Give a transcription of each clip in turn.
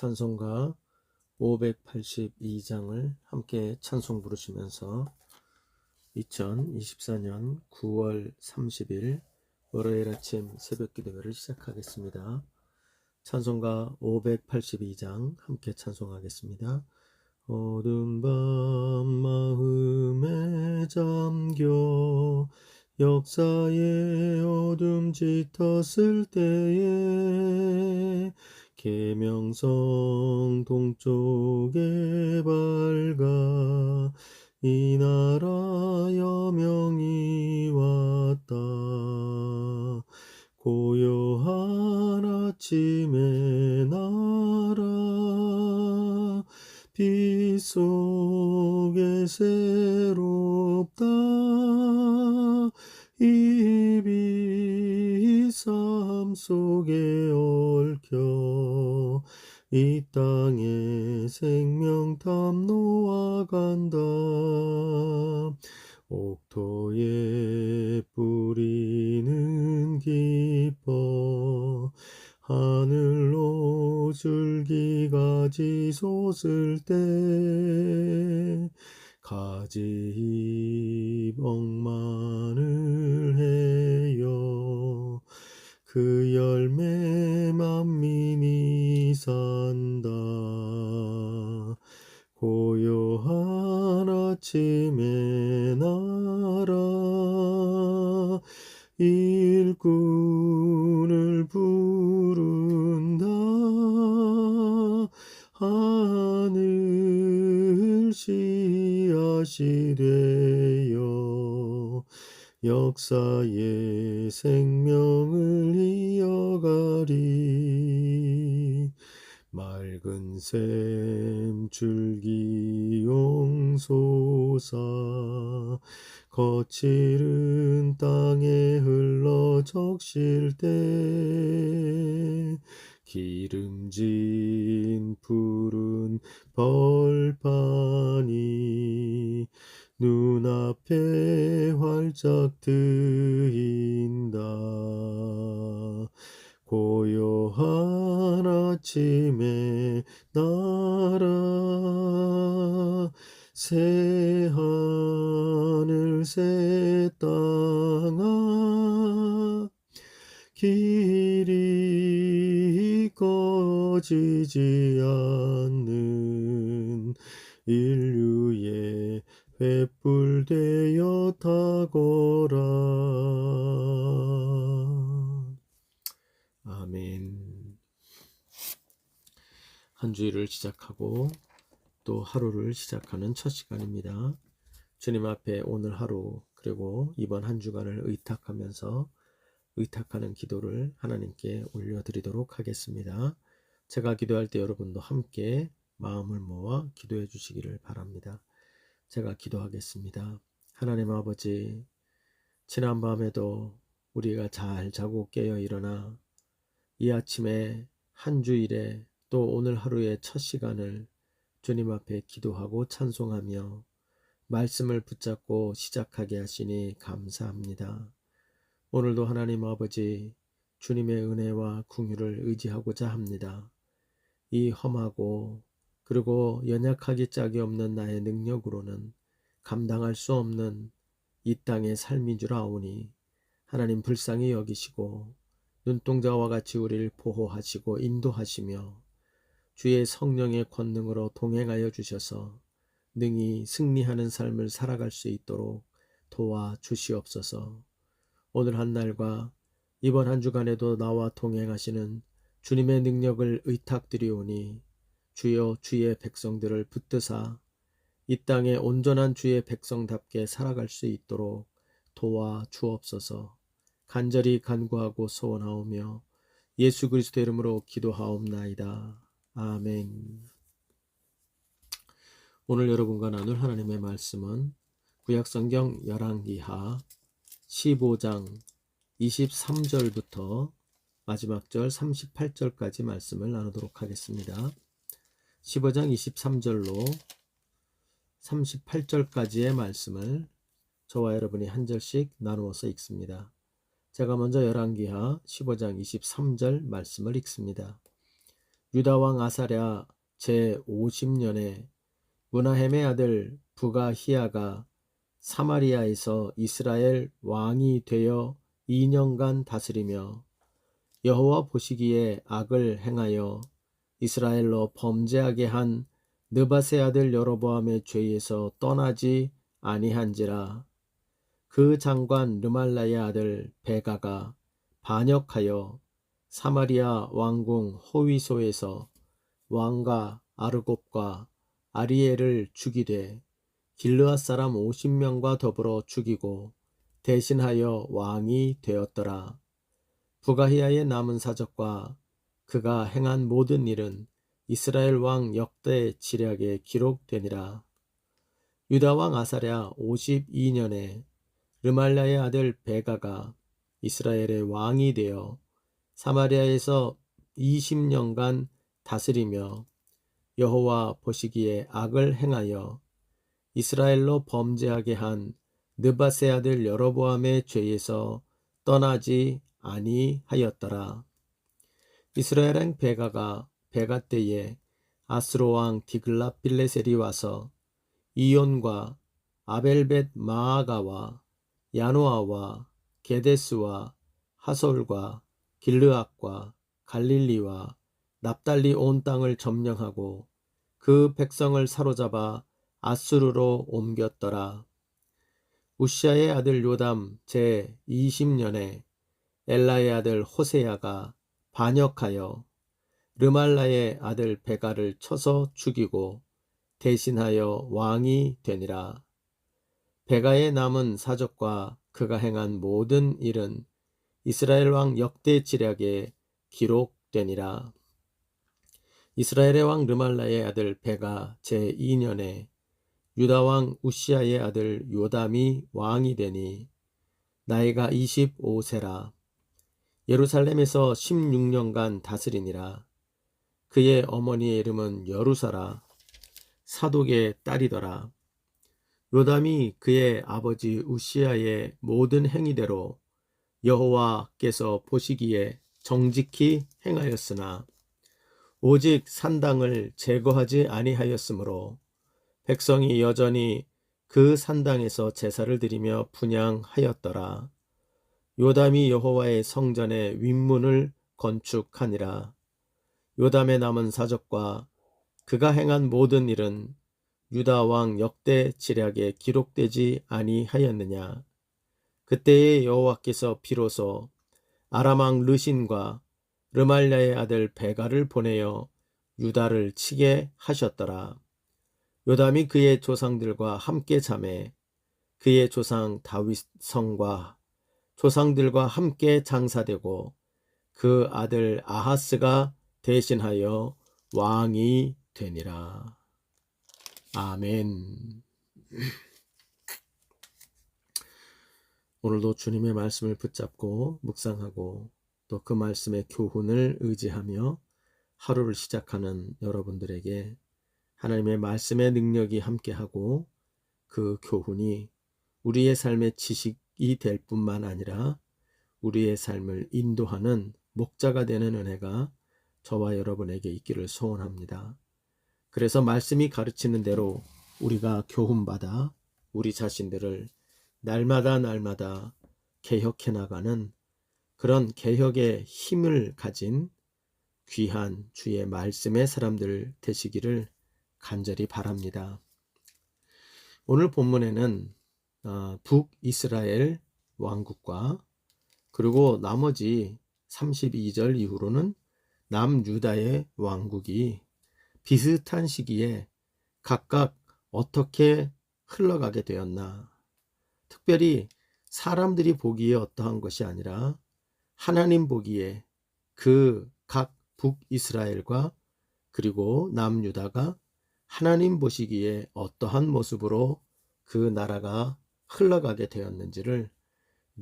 찬송가 582장을 함께 찬송 부르시면서 2024년 9월 30일 월요일 아침 새벽 기도회를 시작하겠습니다. 찬송가 582장 함께 찬송하겠습니다. 어두운 밤 마음에 잠겨 역사의 어둠 짙었을 때에 계명성 동쪽에 밝아 이 나라 여명이 왔다. 고요한 아침의 나라 빛 속에 새롭다. 이 빛 삶 속에 얽혀 이 땅에 생명탐 놓아간다. 옥토에 뿌리는 기뻐 하늘로 줄기가지 솟을 때 가지 억만을 해요. 그 열매 만민이 산다. 고요한 아침의 나라 일꾼을 부른다. 하늘 씨앗이 되어 역사의 생명을 이어가리. 맑은 샘 줄기 용솟아 거칠은 땅에 흘러 적실 때 기름진 푸른 벌판이 눈앞에 활짝 트인다. 고요한 아침의 나라 새 하늘 새 땅아 길이 꺼지지 않는 인류의 횃불 되어 타거라. 아멘. 한 주일을 시작하고 또 하루를 시작하는 첫 시간입니다. 주님 앞에 오늘 하루 그리고 이번 한 주간을 의탁하는 기도를 하나님께 올려드리도록 하겠습니다. 제가 기도할 때 여러분도 함께 마음을 모아 기도해 주시기를 바랍니다. 제가 기도하겠습니다. 하나님 아버지, 지난밤에도 우리가 잘 자고 깨어 일어나 이 아침에 한 주일에 또 오늘 하루의 첫 시간을 주님 앞에 기도하고 찬송하며 말씀을 붙잡고 시작하게 하시니 감사합니다. 오늘도 하나님 아버지 주님의 은혜와 긍휼을 의지하고자 합니다. 이 험하고 그리고 연약하기 짝이 없는 나의 능력으로는 감당할 수 없는 이 땅의 삶인 줄 아오니 하나님 불쌍히 여기시고 눈동자와 같이 우리를 보호하시고 인도하시며 주의 성령의 권능으로 동행하여 주셔서 능히 승리하는 삶을 살아갈 수 있도록 도와주시옵소서. 오늘 한 날과 이번 한 주간에도 나와 동행하시는 주님의 능력을 의탁드리오니 주여 주의 백성들을 붙드사 이 땅에 온전한 주의 백성답게 살아갈 수 있도록 도와주옵소서. 간절히 간구하고 소원하오며 예수 그리스도 이름으로 기도하옵나이다. 아멘. 오늘 여러분과 나눌 하나님의 말씀은 구약성경 열왕기하 15장 23절부터 마지막 절 38절까지 말씀을 나누도록 하겠습니다. 15장 23절로 38절까지의 말씀을 저와 여러분이 한 절씩 나누어서 읽습니다. 제가 먼저 열왕기하 15장 23절 말씀을 읽습니다. 유다왕 아사랴 제50년에 므나헴의 아들 부가히야가 사마리아에서 이스라엘 왕이 되어 2년간 다스리며 여호와 보시기에 악을 행하여 이스라엘로 범죄하게 한 느밧의 아들 여로보암의 죄에서 떠나지 아니한지라. 그 장관 르말라의 아들 베가가 반역하여 사마리아 왕궁 호위소에서 왕과 아르곱과 아리엘을 죽이되 길르앗 사람 50명과 더불어 죽이고 대신하여 왕이 되었더라. 부가히야의 남은 사적과 그가 행한 모든 일은 이스라엘 왕 역대 지략에 기록되니라. 유다 왕 아사랴 52년에 르말라의 아들 베가가 이스라엘의 왕이 되어 사마리아에서 20년간 다스리며 여호와 보시기에 악을 행하여 이스라엘로 범죄하게 한 느밧의 아들 여로보암의 죄에서 떠나지 아니하였더라. 이스라엘은 베가가 베가 때에 아스로 왕 디글랏빌레셀이 와서 이온과 아벨벳 마아가와 야노아와 게데스와 하솔과 길르앗과 갈릴리와 납달리 온 땅을 점령하고 그 백성을 사로잡아 아수르로 옮겼더라. 우시아의 아들 요담 제20년에 엘라의 아들 호세야가 반역하여 르말라의 아들 베가를 쳐서 죽이고 대신하여 왕이 되니라. 베가의 남은 사적과 그가 행한 모든 일은 이스라엘 왕 역대 지략에 기록되니라. 이스라엘의 왕 르말라의 아들 베가 제2년에 유다 왕 우시아의 아들 요담이 왕이 되니 나이가 25세라. 예루살렘에서 16년간 다스리니라. 그의 어머니의 이름은 여루사라. 사독의 딸이더라. 요담이 그의 아버지 우시아의 모든 행위대로 여호와께서 보시기에 정직히 행하였으나 오직 산당을 제거하지 아니하였으므로 백성이 여전히 그 산당에서 제사를 드리며 분향하였더라. 요담이 여호와의 성전의 윗문을 건축하니라. 요담의 남은 사적과 그가 행한 모든 일은 유다 왕 역대 지략에 기록되지 아니하였느냐. 그때에 여호와께서 비로소 아람 왕 르신과 르말랴의 아들 베가를 보내어 유다를 치게 하셨더라. 요담이 그의 조상들과 함께 잠에 그의 조상 다윗 성과 조상들과 함께 장사되고 그 아들 아하스가 대신하여 왕이 되니라. 아멘. 오늘도 주님의 말씀을 붙잡고 묵상하고 또 그 말씀의 교훈을 의지하며 하루를 시작하는 여러분들에게 하나님의 말씀의 능력이 함께하고 그 교훈이 우리의 삶의 지식이 될 뿐만 아니라 우리의 삶을 인도하는 목자가 되는 은혜가 저와 여러분에게 있기를 소원합니다. 그래서 말씀이 가르치는 대로 우리가 교훈받아 우리 자신들을 날마다 개혁해 나가는 그런 개혁의 힘을 가진 귀한 주의 말씀의 사람들 되시기를 간절히 바랍니다. 오늘 본문에는 북이스라엘 왕국과 그리고 나머지 32절 이후로는 남유다의 왕국이 비슷한 시기에 각각 어떻게 흘러가게 되었나. 특별히 사람들이 보기에 어떠한 것이 아니라 하나님 보기에 그 각 북이스라엘과 그리고 남유다가 하나님 보시기에 어떠한 모습으로 그 나라가 흘러가게 되었는지를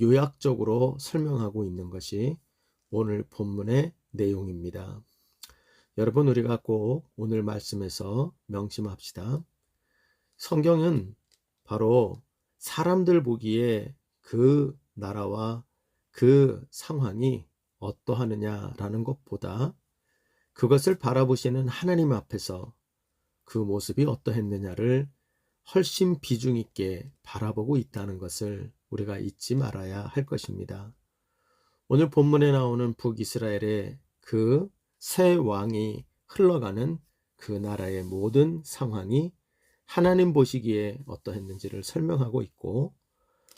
요약적으로 설명하고 있는 것이 오늘 본문의 내용입니다. 여러분, 우리가 꼭 오늘 말씀에서 명심합시다. 성경은 바로 사람들 보기에 그 나라와 그 상황이 어떠하느냐라는 것보다 그것을 바라보시는 하나님 앞에서 그 모습이 어떠했느냐를 훨씬 비중 있게 바라보고 있다는 것을 우리가 잊지 말아야 할 것입니다. 오늘 본문에 나오는 북이스라엘의 그 새 왕이 흘러가는 그 나라의 모든 상황이 하나님 보시기에 어떠했는지를 설명하고 있고,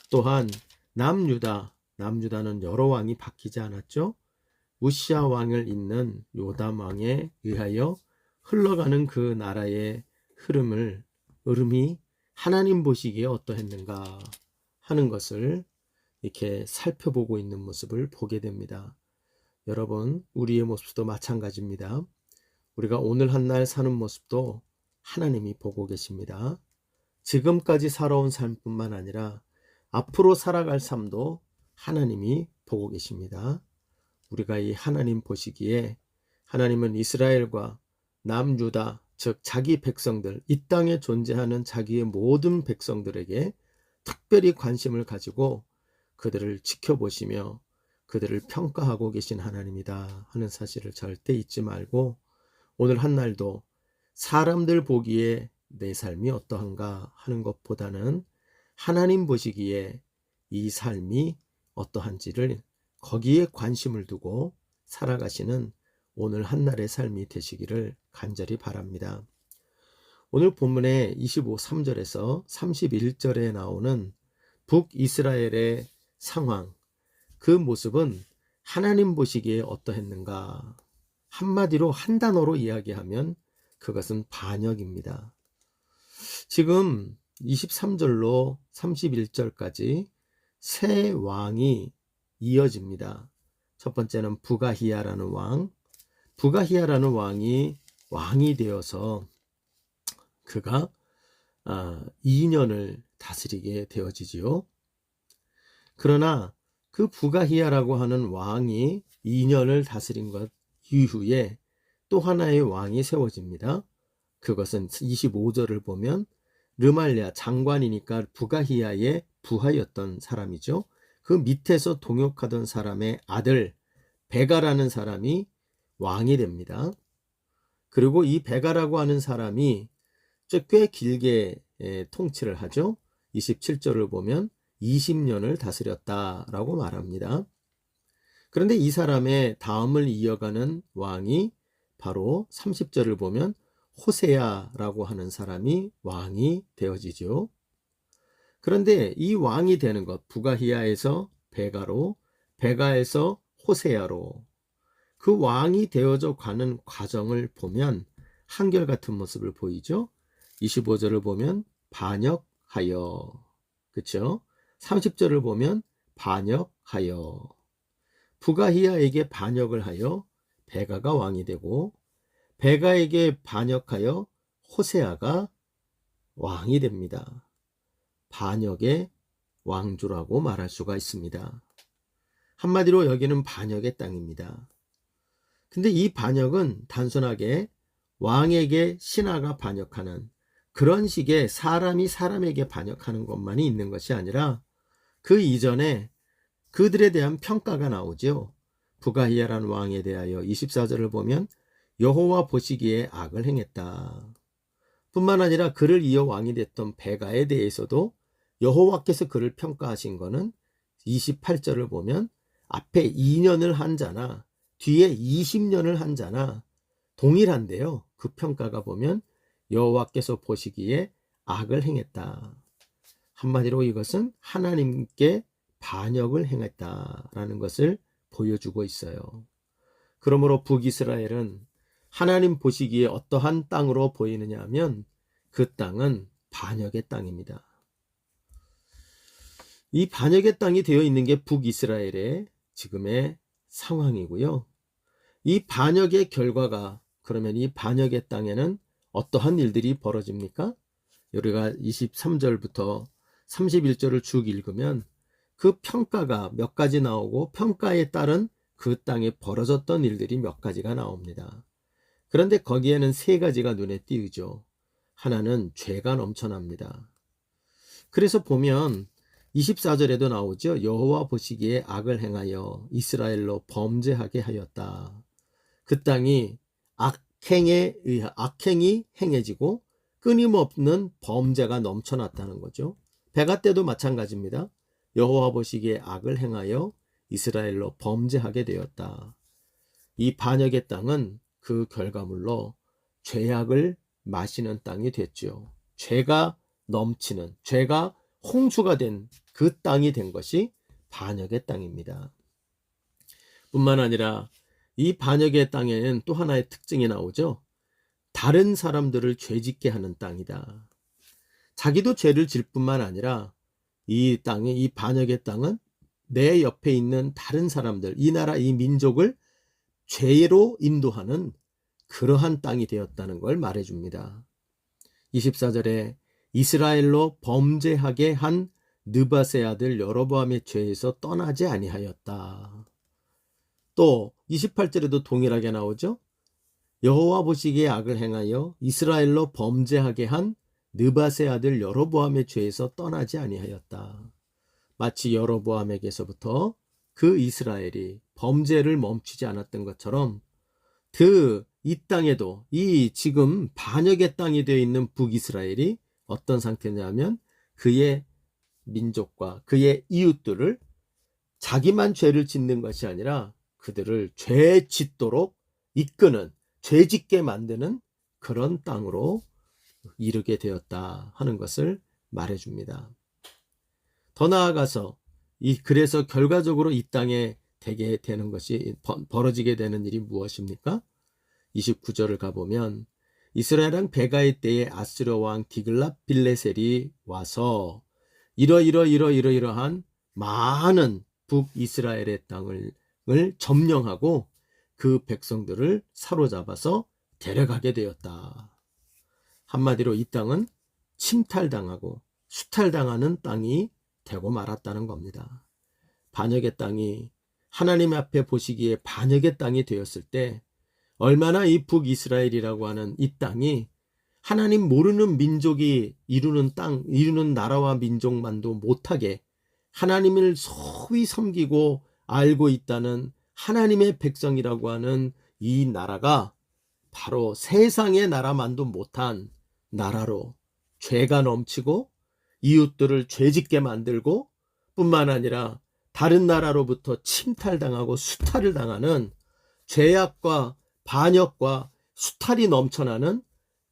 또한 남유다는 여러 왕이 바뀌지 않았죠. 우시아 왕을 잇는 요담 왕에 의하여 흘러가는 그 나라의 흐름이 하나님 보시기에 어떠했는가 하는 것을 이렇게 살펴보고 있는 모습을 보게 됩니다. 여러분, 우리의 모습도 마찬가지입니다. 우리가 오늘 한 날 사는 모습도 하나님이 보고 계십니다. 지금까지 살아온 삶뿐만 아니라 앞으로 살아갈 삶도 하나님이 보고 계십니다. 우리가 이 하나님 보시기에 하나님은 이스라엘과 남유다, 즉 자기 백성들, 이 땅에 존재하는 자기의 모든 백성들에게 특별히 관심을 가지고 그들을 지켜보시며 그들을 평가하고 계신 하나님이다 하는 사실을 절대 잊지 말고, 오늘 한 날도 사람들 보기에 내 삶이 어떠한가 하는 것보다는 하나님 보시기에 이 삶이 어떠한지를 거기에 관심을 두고 살아가시는 오늘 한 날의 삶이 되시기를 간절히 바랍니다. 오늘 본문의 3절에서 31절에 나오는 북이스라엘의 상황, 그 모습은 하나님 보시기에 어떠했는가? 한마디로 한 단어로 이야기하면 그것은 반역입니다. 지금 23절로 31절까지 세 왕이 이어집니다. 첫 번째는 부가히야라는 왕. 부가히야라는 왕이 되어서 그가 2년을 다스리게 되어지지요. 그러나 그 부가히야라고 하는 왕이 2년을 다스린 것 이후에 또 하나의 왕이 세워집니다. 그것은 25절을 보면 르말랴 장관이니까 부가히야의 부하였던 사람이죠. 그 밑에서 동역하던 사람의 아들 베가라는 사람이 왕이 됩니다. 그리고 이 베가라고 하는 사람이 꽤 길게 통치를 하죠. 27절을 보면 20년을 다스렸다라고 말합니다. 그런데 이 사람의 다음을 이어가는 왕이 바로 30절을 보면 호세아라고 하는 사람이 왕이 되어지죠. 그런데 이 왕이 되는 것, 부가히야에서 베가로, 베가에서 호세아로 그 왕이 되어져 가는 과정을 보면 한결같은 모습을 보이죠. 25절을 보면 반역하여, 그렇죠? 30절을 보면 반역하여, 부가히야에게 반역을 하여 베가가 왕이 되고, 베가에게 반역하여 호세아가 왕이 됩니다. 반역의 왕주라고 말할 수가 있습니다. 한마디로 여기는 반역의 땅입니다. 근데 이 반역은 단순하게 왕에게 신하가 반역하는 그런 식의 사람이 사람에게 반역하는 것만이 있는 것이 아니라 그 이전에 그들에 대한 평가가 나오죠. 부가히야라는 왕에 대하여 24절을 보면 여호와 보시기에 악을 행했다. 뿐만 아니라 그를 이어 왕이 됐던 베가에 대해서도 여호와께서 그를 평가하신 것은 28절을 보면 앞에 2년을 한 자나 뒤에 20년을 한 자나 동일한데요. 그 평가가 보면 여호와께서 보시기에 악을 행했다. 한마디로 이것은 하나님께 반역을 행했다라는 것을 보여주고 있어요. 그러므로 북이스라엘은 하나님 보시기에 어떠한 땅으로 보이느냐 하면 그 땅은 반역의 땅입니다. 이 반역의 땅이 되어 있는 게 북이스라엘의 지금의 상황이고요. 이 반역의 결과가, 그러면 이 반역의 땅에는 어떠한 일들이 벌어집니까? 우리가 23절부터 31절을 쭉 읽으면 그 평가가 몇 가지 나오고 평가에 따른 그 땅에 벌어졌던 일들이 몇 가지가 나옵니다. 그런데 거기에는 세 가지가 눈에 띄우죠. 하나는 죄가 넘쳐납니다. 그래서 보면 24절에도 나오죠. 여호와 보시기에 악을 행하여 이스라엘로 범죄하게 하였다. 그 땅이 악행이 행해지고 끊임없는 범죄가 넘쳐났다는 거죠. 백아 때도 마찬가지입니다. 여호와 보시기에 악을 행하여 이스라엘로 범죄하게 되었다. 이 반역의 땅은 그 결과물로 죄악을 마시는 땅이 됐죠. 죄가 넘치는, 죄가 홍수가 된 그 땅이 된 것이 반역의 땅입니다. 뿐만 아니라 이 반역의 땅에는 또 하나의 특징이 나오죠. 다른 사람들을 죄짓게 하는 땅이다. 자기도 죄를 질 뿐만 아니라 이 땅의, 이 반역의 땅은 내 옆에 있는 다른 사람들, 이 나라, 이 민족을 죄로 인도하는 그러한 땅이 되었다는 걸 말해줍니다. 24절에 이스라엘로 범죄하게 한 느밧의 아들 여로보암의 죄에서 떠나지 아니하였다. 또 28절에도 동일하게 나오죠. 여호와 보시기에 악을 행하여 이스라엘로 범죄하게 한 느밧의 아들 여로보암의 죄에서 떠나지 아니하였다. 마치 여로보암에게서부터 그 이스라엘이 범죄를 멈추지 않았던 것처럼 이 땅에도 이 지금 반역의 땅이 되어 있는 북이스라엘이 어떤 상태냐면 그의 민족과 그의 이웃들을 자기만 죄를 짓는 것이 아니라 그들을 죄 짓도록 이끄는, 죄 짓게 만드는 그런 땅으로 이르게 되었다 하는 것을 말해줍니다. 더 나아가서 그래서 결과적으로 이 땅에 되게 되는 것이 벌어지게 되는 일이 무엇입니까? 29절을 가보면 이스라엘 왕 베가의 때에 아스르 왕 디글랏 빌레셀이 와서 이러한 많은 북이스라엘의 땅을 점령하고 그 백성들을 사로잡아서 데려가게 되었다. 한마디로 이 땅은 침탈당하고 수탈당하는 땅이 되고 말았다는 겁니다. 반역의 땅이 하나님 앞에 보시기에 반역의 땅이 되었을 때 얼마나 이 북이스라엘이라고 하는 이 땅이 하나님 모르는 민족이 이루는 땅, 이루는 나라와 민족만도 못하게 하나님을 소위 섬기고 알고 있다는 하나님의 백성이라고 하는 이 나라가 바로 세상의 나라만도 못한 나라로 죄가 넘치고 이웃들을 죄짓게 만들고 뿐만 아니라 다른 나라로부터 침탈당하고 수탈을 당하는 죄악과 반역과 수탈이 넘쳐나는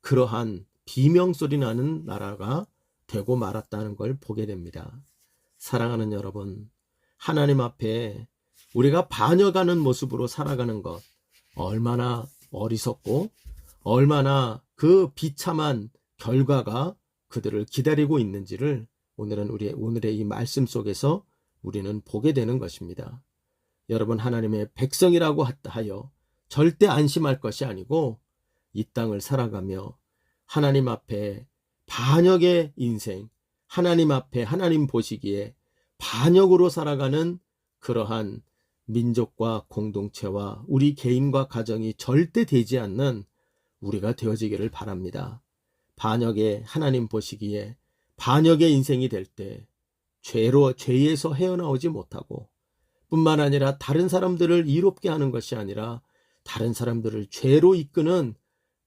그러한 비명소리 나는 나라가 되고 말았다는 걸 보게 됩니다. 사랑하는 여러분, 하나님 앞에 우리가 반역하는 모습으로 살아가는 것 얼마나 어리석고 얼마나 그 비참한 결과가 그들을 기다리고 있는지를 오늘의 이 말씀 속에서 우리는 보게 되는 것입니다. 여러분, 하나님의 백성이라고 하여 절대 안심할 것이 아니고 이 땅을 살아가며 하나님 앞에 반역의 인생, 하나님 앞에 하나님 보시기에 반역으로 살아가는 그러한 민족과 공동체와 우리 개인과 가정이 절대 되지 않는 우리가 되어지기를 바랍니다. 반역의 하나님 보시기에 반역의 인생이 될 때 죄에서 헤어나오지 못하고 뿐만 아니라 다른 사람들을 이롭게 하는 것이 아니라 다른 사람들을 죄로 이끄는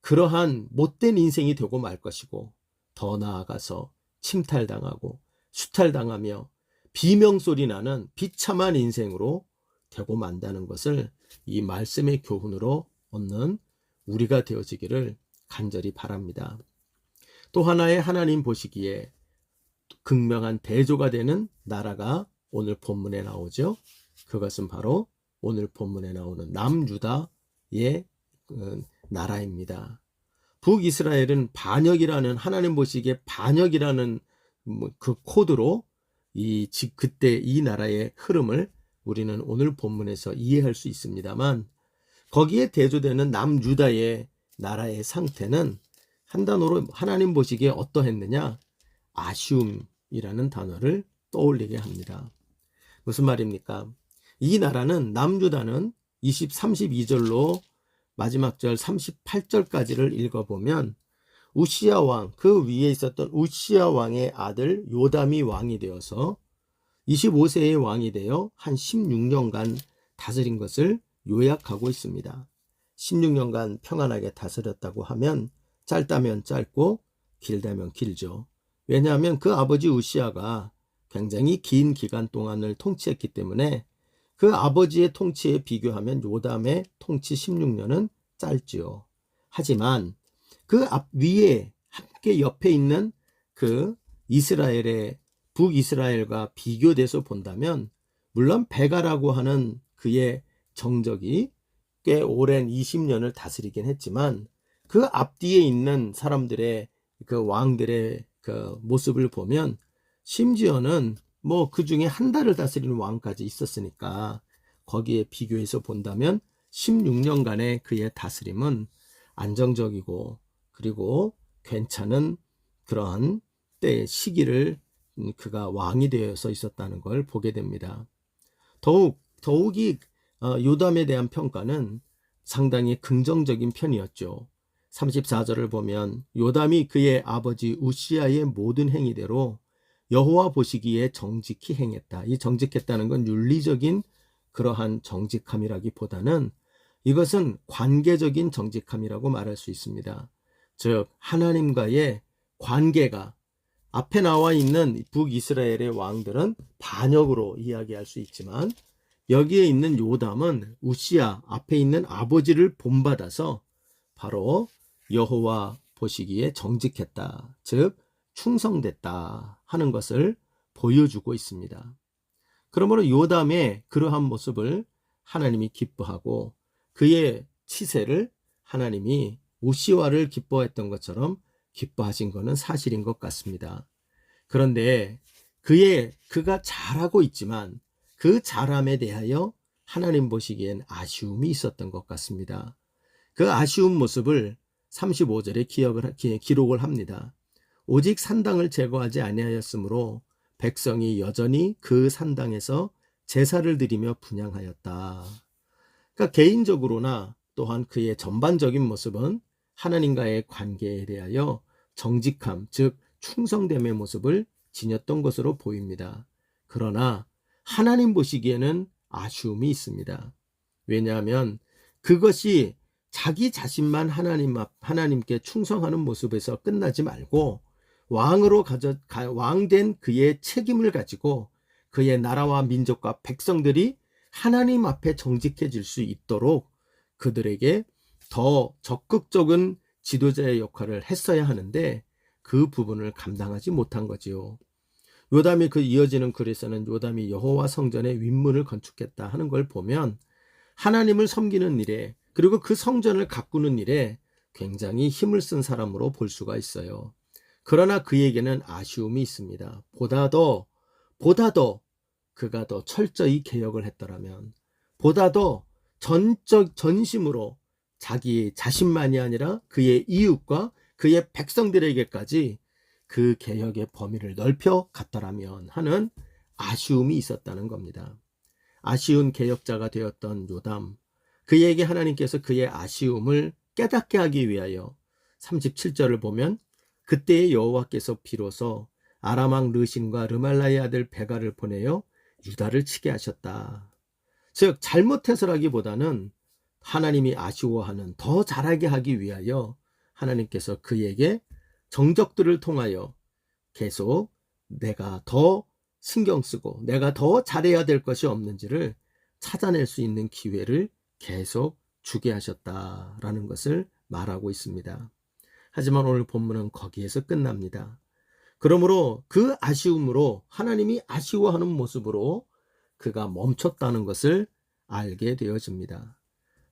그러한 못된 인생이 되고 말 것이고 더 나아가서 침탈당하고 수탈당하며 비명소리 나는 비참한 인생으로 되고 만다는 것을 이 말씀의 교훈으로 얻는 우리가 되어지기를 간절히 바랍니다. 또 하나의 하나님 보시기에 극명한 대조가 되는 나라가 오늘 본문에 나오죠. 그것은 바로 오늘 본문에 나오는 남유다의 나라입니다. 북이스라엘은 반역이라는, 하나님 보시기에 반역이라는 그 코드로 그때 이 나라의 흐름을 우리는 오늘 본문에서 이해할 수 있습니다만, 거기에 대조되는 남유다의 나라의 상태는 한 단어로 하나님 보시기에 어떠했느냐? 아쉬움이라는 단어를 떠올리게 합니다. 무슨 말입니까? 이 나라는, 남유다는 32절로 마지막 절 38절까지를 읽어보면 우시야 왕, 그 위에 있었던 우시야 왕의 아들 요담이 왕이 되어서 25세의 왕이 되어 한 16년간 다스린 것을 요약하고 있습니다. 16년간 평안하게 다스렸다고 하면 짧다면 짧고 길다면 길죠. 왜냐하면 그 아버지 우시아가 굉장히 긴 기간 동안을 통치했기 때문에 그 아버지의 통치에 비교하면 요담의 통치 16년은 짧지요. 하지만 그 앞 위에 함께 옆에 있는 그 이스라엘의 북이스라엘과 비교돼서 본다면 물론 베가라고 하는 그의 정적이 꽤 오랜 20년을 다스리긴 했지만 그 앞뒤에 있는 사람들의 그 왕들의 그 모습을 보면 심지어는 뭐 그 중에 한 달을 다스리는 왕까지 있었으니까 거기에 비교해서 본다면 16년간의 그의 다스림은 안정적이고 그리고 괜찮은 그러한 때 시기를 그가 왕이 되어서 있었다는 걸 보게 됩니다. 더욱이 요담에 대한 평가는 상당히 긍정적인 편이었죠. 34절을 보면 요담이 그의 아버지 우시아의 모든 행위대로 여호와 보시기에 정직히 행했다. 이 정직했다는 건 윤리적인 그러한 정직함이라기보다는 이것은 관계적인 정직함이라고 말할 수 있습니다. 즉 하나님과의 관계가 앞에 나와 있는 북이스라엘의 왕들은 반역으로 이야기할 수 있지만 여기에 있는 요담은 우시아 앞에 있는 아버지를 본받아서 바로 여호와 보시기에 정직했다. 즉 충성됐다 하는 것을 보여주고 있습니다. 그러므로 요담의 그러한 모습을 하나님이 기뻐하고 그의 치세를 하나님이 우시아를 기뻐했던 것처럼 기뻐하신 것은 사실인 것 같습니다. 그런데 그가 잘하고 있지만 그 잘함에 대하여 하나님 보시기엔 아쉬움이 있었던 것 같습니다. 그 아쉬운 모습을 35절에 기록을 합니다. 오직 산당을 제거하지 아니하였으므로 백성이 여전히 그 산당에서 제사를 드리며 분향하였다. 그러니까 개인적으로나 또한 그의 전반적인 모습은 하나님과의 관계에 대하여 정직함, 즉 충성됨의 모습을 지녔던 것으로 보입니다. 그러나 하나님 보시기에는 아쉬움이 있습니다. 왜냐하면 그것이 자기 자신만 하나님께 충성하는 모습에서 끝나지 말고 왕된 그의 책임을 가지고 그의 나라와 민족과 백성들이 하나님 앞에 정직해질 수 있도록 그들에게 더 적극적인 지도자의 역할을 했어야 하는데 그 부분을 감당하지 못한 거지요. 요담이 그 이어지는 글에서는 요담이 여호와 성전의 윗문을 건축했다 하는 걸 보면 하나님을 섬기는 일에 그리고 그 성전을 가꾸는 일에 굉장히 힘을 쓴 사람으로 볼 수가 있어요. 그러나 그에게는 아쉬움이 있습니다. 보다 더 그가 더 철저히 개혁을 했더라면, 보다 더 전심으로 자기 자신만이 아니라 그의 이웃과 그의 백성들에게까지 그 개혁의 범위를 넓혀 갔더라면 하는 아쉬움이 있었다는 겁니다. 아쉬운 개혁자가 되었던 요담, 그에게 하나님께서 그의 아쉬움을 깨닫게 하기 위하여 37절을 보면 그때의 여호와께서 비로소 아람왕 르신과 르말라의 아들 베가를 보내어 유다를 치게 하셨다. 즉 잘못해서라기보다는 하나님이 아쉬워하는 더 잘하게 하기 위하여 하나님께서 그에게 정적들을 통하여 계속 내가 더 신경 쓰고 내가 더 잘해야 될 것이 없는지를 찾아낼 수 있는 기회를 계속 주게 하셨다라는 것을 말하고 있습니다. 하지만 오늘 본문은 거기에서 끝납니다. 그러므로 그 아쉬움으로 하나님이 아쉬워하는 모습으로 그가 멈췄다는 것을 알게 되어집니다.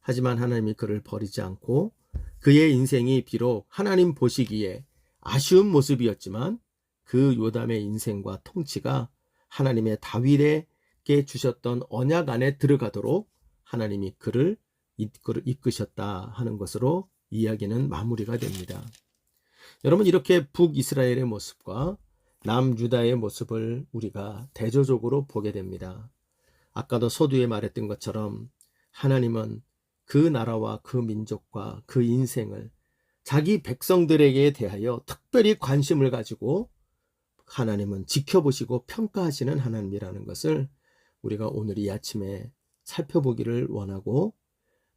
하지만 하나님이 그를 버리지 않고 그의 인생이 비록 하나님 보시기에 아쉬운 모습이었지만 그 요담의 인생과 통치가 하나님의 다윗에게 주셨던 언약 안에 들어가도록 하나님이 그를 이끄셨다 하는 것으로 이야기는 마무리가 됩니다. 여러분, 이렇게 북이스라엘의 모습과 남유다의 모습을 우리가 대조적으로 보게 됩니다. 아까도 서두에 말했던 것처럼 하나님은 그 나라와 그 민족과 그 인생을 자기 백성들에게 대하여 특별히 관심을 가지고 하나님은 지켜보시고 평가하시는 하나님이라는 것을 우리가 오늘 이 아침에 살펴보기를 원하고,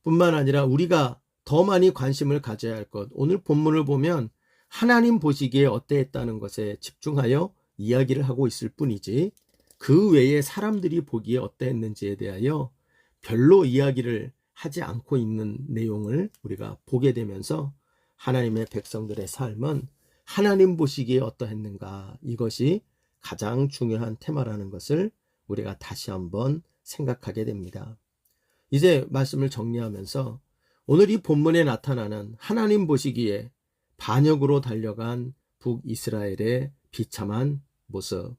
뿐만 아니라 우리가 더 많이 관심을 가져야 할 것, 오늘 본문을 보면 하나님 보시기에 어떠했다는 것에 집중하여 이야기를 하고 있을 뿐이지 그 외에 사람들이 보기에 어떠했는지에 대하여 별로 이야기를 하지 않고 있는 내용을 우리가 보게 되면서 하나님의 백성들의 삶은 하나님 보시기에 어떠했는가, 이것이 가장 중요한 테마라는 것을 우리가 다시 한번 생각하게 됩니다. 이제 말씀을 정리하면서 오늘 이 본문에 나타나는 하나님 보시기에 반역으로 달려간 북이스라엘의 비참한 모습,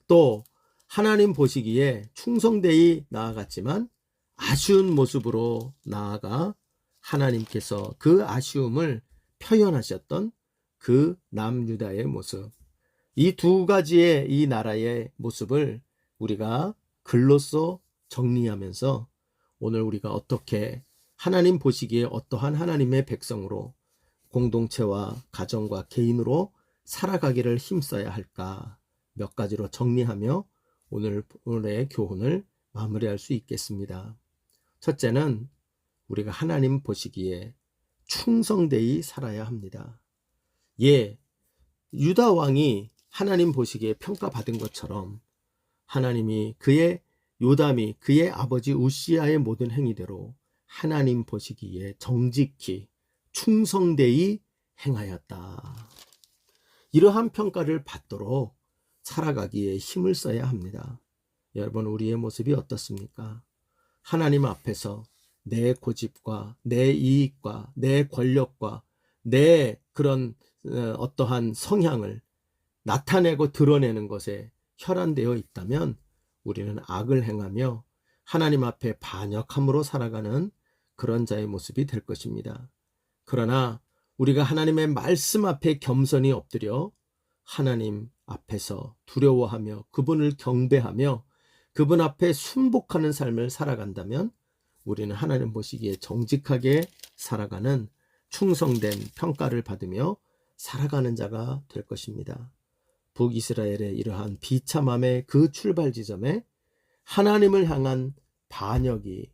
또 하나님 보시기에 충성되이 나아갔지만 아쉬운 모습으로 나아가 하나님께서 그 아쉬움을 표현하셨던 그 남유다의 모습, 이 두 가지의 이 나라의 모습을 우리가 글로써 정리하면서 오늘 우리가 어떻게 하나님 보시기에 어떠한 하나님의 백성으로 공동체와 가정과 개인으로 살아가기를 힘써야 할까 몇 가지로 정리하며 오늘의 교훈을 마무리할 수 있겠습니다. 첫째는 우리가 하나님 보시기에 충성되이 살아야 합니다. 유다 왕이 하나님 보시기에 평가받은 것처럼 하나님이 요담이 그의 아버지 우시야의 모든 행위대로 하나님 보시기에 정직히 충성되이 행하였다. 이러한 평가를 받도록 살아가기에 힘을 써야 합니다. 여러분, 우리의 모습이 어떻습니까? 하나님 앞에서 내 고집과 내 이익과 내 권력과 내 그런 어떠한 성향을 나타내고 드러내는 것에 혈안되어 있다면 우리는 악을 행하며 하나님 앞에 반역함으로 살아가는 그런 자의 모습이 될 것입니다. 그러나 우리가 하나님의 말씀 앞에 겸손히 엎드려 하나님 앞에서 두려워하며 그분을 경배하며 그분 앞에 순복하는 삶을 살아간다면 우리는 하나님 보시기에 정직하게 살아가는 충성된 평가를 받으며 살아가는 자가 될 것입니다. 북이스라엘의 이러한 비참함의 그 출발 지점에 하나님을 향한 반역이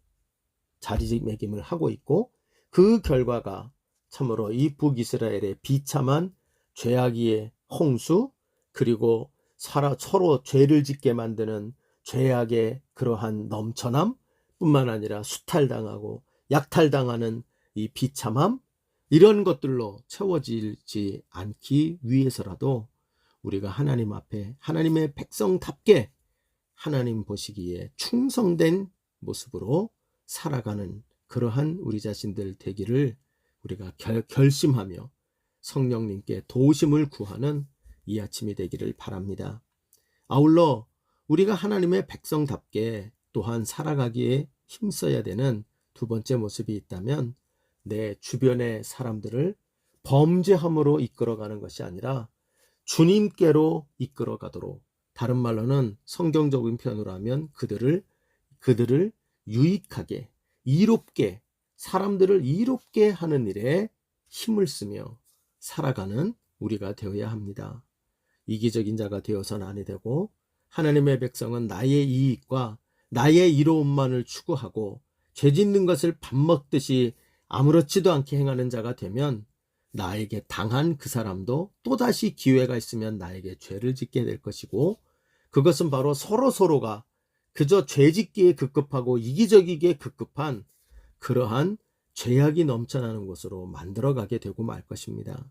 자리매김을 하고 있고, 그 결과가 참으로 이 북이스라엘의 비참한 죄악의 홍수, 그리고 서로 죄를 짓게 만드는 죄악의 그러한 넘쳐남 뿐만 아니라 수탈당하고 약탈당하는 이 비참함, 이런 것들로 채워지지 않기 위해서라도 우리가 하나님 앞에 하나님의 백성답게 하나님 보시기에 충성된 모습으로 살아가는 그러한 우리 자신들 되기를 우리가 결심하며 성령님께 도우심을 구하는 이 아침이 되기를 바랍니다. 아울러 우리가 하나님의 백성답게 또한 살아가기에 힘써야 되는 두 번째 모습이 있다면, 내 주변의 사람들을 범죄함으로 이끌어가는 것이 아니라 주님께로 이끌어가도록, 다른 말로는 성경적인 표현으로 하면 그들을 유익하게, 이롭게, 사람들을 이롭게 하는 일에 힘을 쓰며 살아가는 우리가 되어야 합니다. 이기적인 자가 되어서는 아니 되고, 하나님의 백성은 나의 이익과 나의 이로움만을 추구하고 죄 짓는 것을 밥 먹듯이 아무렇지도 않게 행하는 자가 되면 나에게 당한 그 사람도 또다시 기회가 있으면 나에게 죄를 짓게 될 것이고, 그것은 바로 서로가 그저 죄 짓기에 급급하고 이기적이게 급급한 그러한 죄악이 넘쳐나는 곳으로 만들어가게 되고 말 것입니다.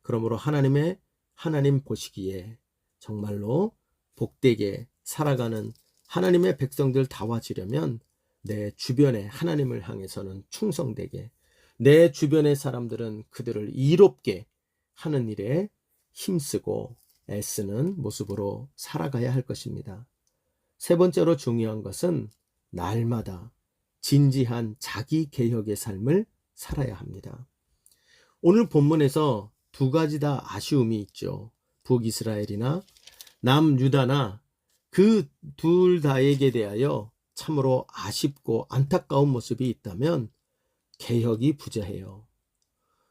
그러므로 하나님 보시기에 정말로 복되게 살아가는 하나님의 백성들 다워지려면 내 주변에 하나님을 향해서는 충성되게, 내 주변의 사람들은 그들을 이롭게 하는 일에 힘쓰고 애쓰는 모습으로 살아가야 할 것입니다. 세 번째로 중요한 것은 날마다 진지한 자기 개혁의 삶을 살아야 합니다. 오늘 본문에서 두 가지 다 아쉬움이 있죠. 북이스라엘이나 남유다나 그 둘 다에게 대하여 참으로 아쉽고 안타까운 모습이 있다면 개혁이 부재해요.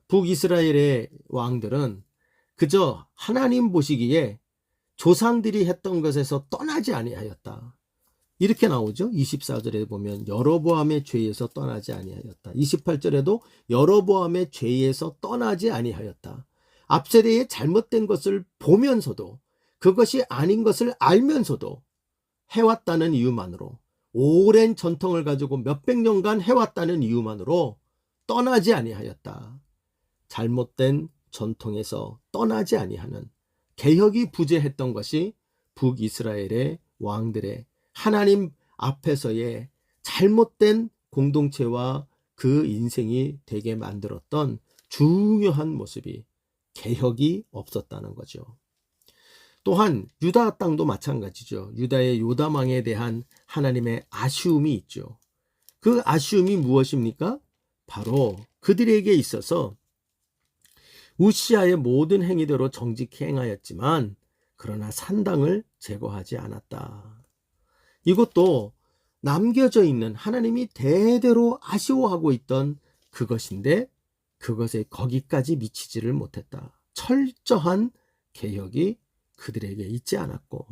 북이스라엘의 왕들은 그저 하나님 보시기에 조상들이 했던 것에서 떠나지 아니하였다. 이렇게 나오죠. 24절에 보면 여로보암의 죄에서 떠나지 아니하였다. 28절에도 여로보암의 죄에서 떠나지 아니하였다. 앞세대의 잘못된 것을 보면서도 그것이 아닌 것을 알면서도 해왔다는 이유만으로, 오랜 전통을 가지고 몇백 년간 해왔다는 이유만으로 떠나지 아니하였다. 잘못된 전통에서 떠나지 아니하는 개혁이 부재했던 것이 북이스라엘의 왕들의 하나님 앞에서의 잘못된 공동체와 그 인생이 되게 만들었던 중요한 모습이 개혁이 없었다는 거죠. 또한 유다 땅도 마찬가지죠. 유다의 요담왕에 대한 하나님의 아쉬움이 있죠. 그 아쉬움이 무엇입니까? 바로 그들에게 있어서 우시아의 모든 행위대로 정직히 행하였지만 그러나 산당을 제거하지 않았다. 이것도 남겨져 있는 하나님이 대대로 아쉬워하고 있던 그것인데 그것에 거기까지 미치지를 못했다. 철저한 개혁이 그들에게 있지 않았고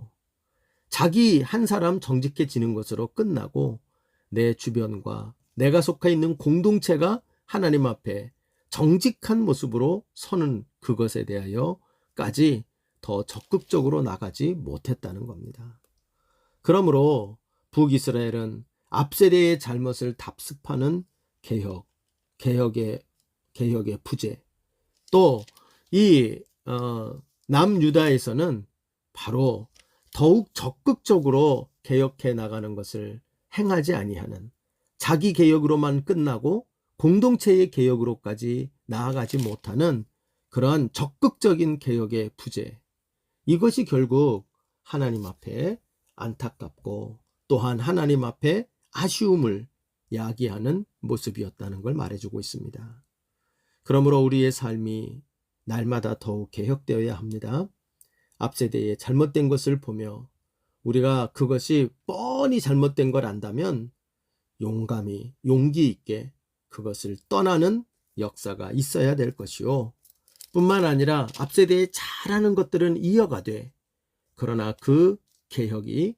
자기 한 사람 정직해지는 것으로 끝나고 내 주변과 내가 속해 있는 공동체가 하나님 앞에 정직한 모습으로 서는 그것에 대하여까지 더 적극적으로 나가지 못했다는 겁니다. 그러므로 북이스라엘은 앞세대의 잘못을 답습하는 개혁의 부재, 또 이 남유다에서는 바로 더욱 적극적으로 개혁해 나가는 것을 행하지 아니하는, 자기 개혁으로만 끝나고 공동체의 개혁으로까지 나아가지 못하는 그러한 적극적인 개혁의 부재, 이것이 결국 하나님 앞에 안타깝고 또한 하나님 앞에 아쉬움을 야기하는 모습이었다는 걸 말해주고 있습니다. 그러므로 우리의 삶이 날마다 더욱 개혁되어야 합니다. 앞세대의 잘못된 것을 보며 우리가 그것이 뻔히 잘못된 걸 안다면 용감히 용기 있게 그것을 떠나는 역사가 있어야 될 것이요, 뿐만 아니라 앞세대에 잘하는 것들은 이어가되 그러나 그 개혁이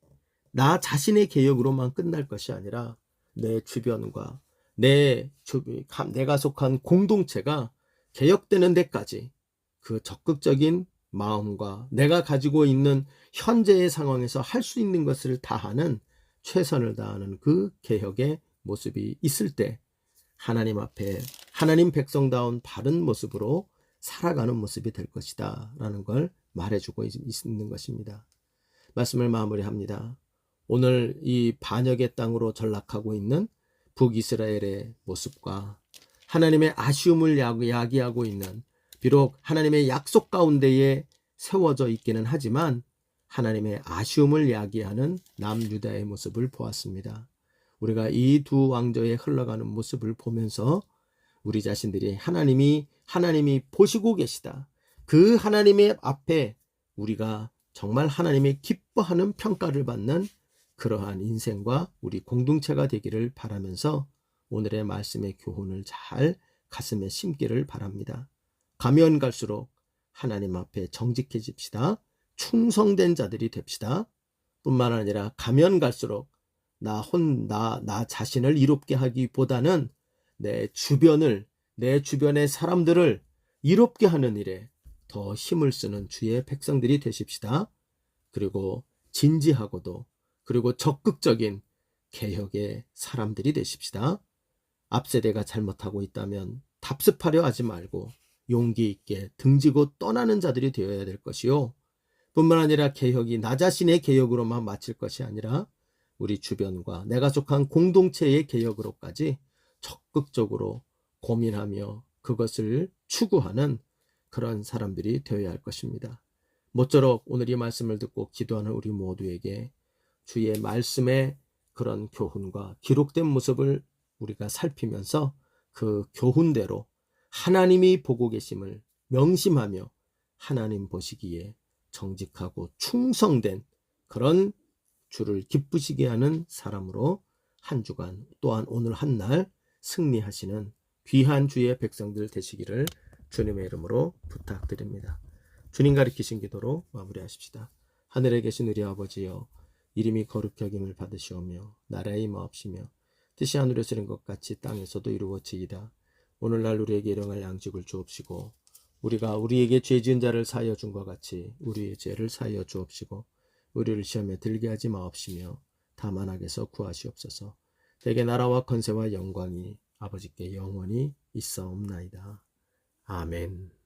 나 자신의 개혁으로만 끝날 것이 아니라 내 주변과 내가 속한 공동체가 개혁되는 데까지 그 적극적인 마음과 내가 가지고 있는 현재의 상황에서 할 수 있는 것을 다하는, 최선을 다하는 그 개혁의 모습이 있을 때 하나님 앞에 하나님 백성다운 바른 모습으로 살아가는 모습이 될 것이다 라는 걸 말해주고 있는 것입니다. 말씀을 마무리합니다. 오늘 이 반역의 땅으로 전락하고 있는 북이스라엘의 모습과 하나님의 아쉬움을 야기하고 있는, 비록 하나님의 약속 가운데에 세워져 있기는 하지만 하나님의 아쉬움을 야기하는 남유다의 모습을 보았습니다. 우리가 이 두 왕조에 흘러가는 모습을 보면서 우리 자신들이 하나님이 보시고 계시다, 그 하나님의 앞에 우리가 정말 하나님의 기뻐하는 평가를 받는 그러한 인생과 우리 공동체가 되기를 바라면서 오늘의 말씀의 교훈을 잘 가슴에 심기를 바랍니다. 가면 갈수록 하나님 앞에 정직해집시다. 충성된 자들이 됩시다. 뿐만 아니라 가면 갈수록 나 자신을 이롭게 하기보다는 내 주변의 사람들을 이롭게 하는 일에 더 힘을 쓰는 주의 백성들이 되십시다. 그리고 진지하고도 그리고 적극적인 개혁의 사람들이 되십시다. 앞세대가 잘못하고 있다면 답습하려 하지 말고 용기 있게 등지고 떠나는 자들이 되어야 될 것이요, 뿐만 아니라 개혁이 나 자신의 개혁으로만 마칠 것이 아니라 우리 주변과 내가 속한 공동체의 개혁으로까지 적극적으로 고민하며 그것을 추구하는 그런 사람들이 되어야 할 것입니다. 모쪼록 오늘 이 말씀을 듣고 기도하는 우리 모두에게 주의 말씀의 그런 교훈과 기록된 모습을 우리가 살피면서 그 교훈대로 하나님이 보고 계심을 명심하며 하나님 보시기에 정직하고 충성된 그런 주를 기쁘시게 하는 사람으로 한 주간 또한 오늘 한 날 승리하시는 귀한 주의 백성들 되시기를 주님의 이름으로 부탁드립니다. 주님 가르치신 기도로 마무리하십시다. 하늘에 계신 우리 아버지여, 이름이 거룩히 여김을 받으시오며 나라의 임하옵시며 뜻이 하늘에서 이룬 것 같이 땅에서도 이루어지이다. 오늘날 우리에게 일용할 양식을 주옵시고 우리가 우리에게 죄 지은 자를 사하여 준 것 같이 우리의 죄를 사하여 주옵시고 우리를 시험에 들게 하지 마옵시며 다만 악에서 구하시옵소서. 대개 나라와 권세와 영광이 아버지께 영원히 있사옵나이다. 아멘.